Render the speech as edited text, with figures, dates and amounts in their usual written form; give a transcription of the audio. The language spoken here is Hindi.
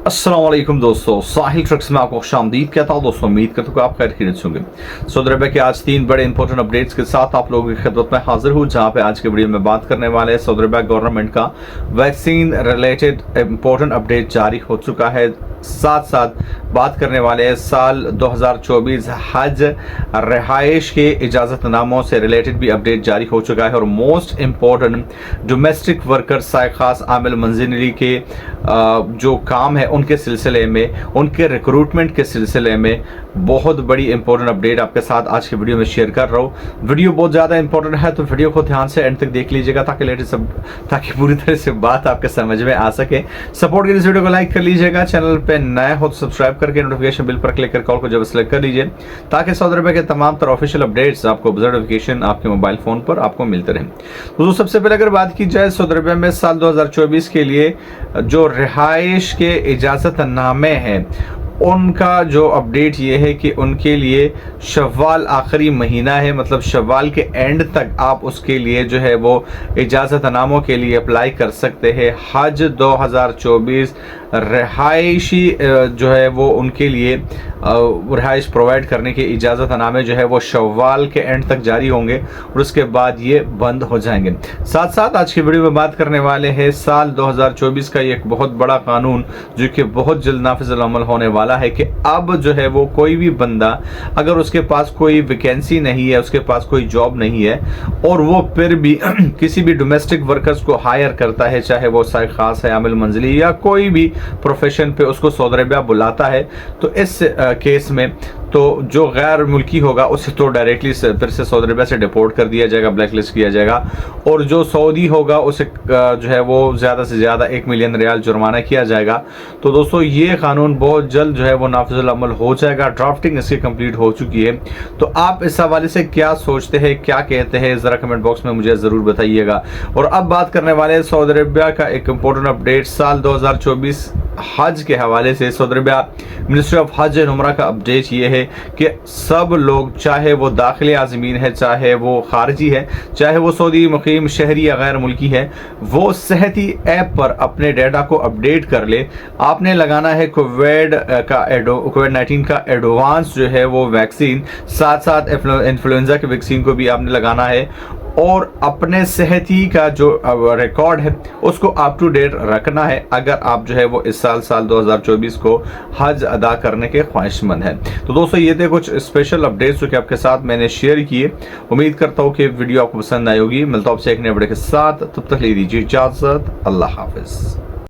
अस्सलाम वालेकुम दोस्तों, साहिल ट्रक्स में आपको खुशामदीद कहता हूँ। दोस्तों उम्मीद करता हूँ आप खैर खैरियत से होंगे। सऊदी अरब के आज 3 बड़े इंपॉर्टेंट अपडेट्स के साथ आप लोगों की खिदमत में हाजिर हूँ, जहाँ पे आज के वीडियो में बात करने वाले हैं सऊदी अरब गवर्नमेंट का वैक्सीन रिलेटेड इंपॉर्टेंट अपडेट जारी हो चुका है। साथ साथ बात करने वाले हैं साल 2024 हज रिहाइश के इजाज़तनामों से रिलेटेड भी अपडेट जारी हो चुका है। और मोस्ट इम्पोर्टेंट डोमेस्टिक वर्कर्स खास आमिल मंजिली के जो काम है उनके सिलसिले में, उनके रिक्रूटमेंट के सिलसिले में बहुत बड़ी इंपॉर्टेंट अपडेट आपके साथ आज की वीडियो में शेयर कर रहा हूँ। वीडियो बहुत ज़्यादा इंपॉर्टेंट है, तो वीडियो को ध्यान से एंड तक देख लीजिएगा ताकि पूरी तरह से बात आपके समझ में आ सके। सपोर्ट के लिए इस वीडियो को लाइक कर लीजिएगा, चैनल पे नया हो तो सब्सक्राइब करके नोटिफिकेशन बिल पर क्लिक कर कॉल को जब सेलेक्ट कर लीजिए, ताकि सऊदी अरब के तमाम तरह ऑफिशियल अपडेट्स आपको नोटिफिकेशन आपके मोबाइल फोन पर आपको मिलते रहे। तो सबसे पहले अगर बात की जाए सऊदी अरब में साल 2024 के लिए जो रिहाइश के इजाज़तनामे हैं उनका जो अपडेट ये है कि उनके लिए शव्वाल आखिरी महीना है, मतलब शव्वाल के एंड तक आप उसके लिए जो है वो इजाज़तनामों के लिए अप्लाई कर सकते हैं। हज 2024 रिहायशी जो है वो उनके लिए रिहाइश प्रोवाइड करने के इजाज़तनामे जो है वो शव्वाल के एंड तक जारी होंगे और उसके बाद ये बंद हो जाएंगे। साथ साथ आज की वीडियो में बात करने वाले हैं साल 2024 का एक बहुत बड़ा कानून जो कि बहुत जल्द नाफिज़ अमल होने वाला है, कि अब जो है वो कोई भी बंदा अगर उसके पास कोई वैकेंसी नहीं है, उसके पास कोई जॉब नहीं है और वो फिर भी किसी भी डोमेस्टिक वर्कर्स को हायर करता है, चाहे वो साइक खास है, आमिल मंजिली या कोई भी प्रोफेशन पे उसको सऊदी अरब बुलाता है, तो इस केस में तो जो गैर मुल्की होगा उसे तो डायरेक्टली फिर से सऊदी अरब से डिपोर्ट कर दिया जाएगा, ब्लैक लिस्ट किया जाएगा, और जो सऊदी होगा उसे जो है वो ज़्यादा से ज़्यादा 1 मिलियन रियाल जुर्माना किया जाएगा। तो दोस्तों ये कानून बहुत जल्द जो है वो नाफिज़ुल अमल हो जाएगा। ड्राफ्टिंग इसकी कंप्लीट हो चुकी है। तो आप इस हवाले से क्या सोचते हैं, क्या कहते हैं, ज़रा कमेंट बॉक्स में मुझे ज़रूर बताइएगा। और अब बात करने वाले सऊदी अरब का एक इम्पोर्टेंट अपडेट साल 2024 हज के हवाले से। सऊदी अरब मिनिस्ट्री ऑफ हज एंड उमरा का अपडेट ये है कि सब लोग, चाहे वो दाखिली आज़मीन है, चाहे वो खारजी है, चाहे वो सऊदी मुकीम शहरी या गैर मुल्की है, वो सेहती ऐप पर अपने डाटा को अपडेट कर ले। आपने लगाना है कोविड-19 का एडवांस जो है वो वैक्सीन, साथ साथ इन्फ्लुएंजा के वैक्सीन को भी आपने लगाना है, और अपने सेहती का जो रिकॉर्ड है उसको अप टू डेट रखना है अगर आप जो है वो इस साल 2024 को हज अदा करने के ख्वाहिशमंद हैं। तो दोस्तों ये थे कुछ स्पेशल अपडेट्स जो कि आपके साथ मैंने शेयर किए। उम्मीद करता हूँ कि वीडियो आपको पसंद आई होगी। मिलता हूँ आपसे एक नए वीडियो के साथ, तब तक ले दीजिए इजाज़त। अल्लाह हाफिज़।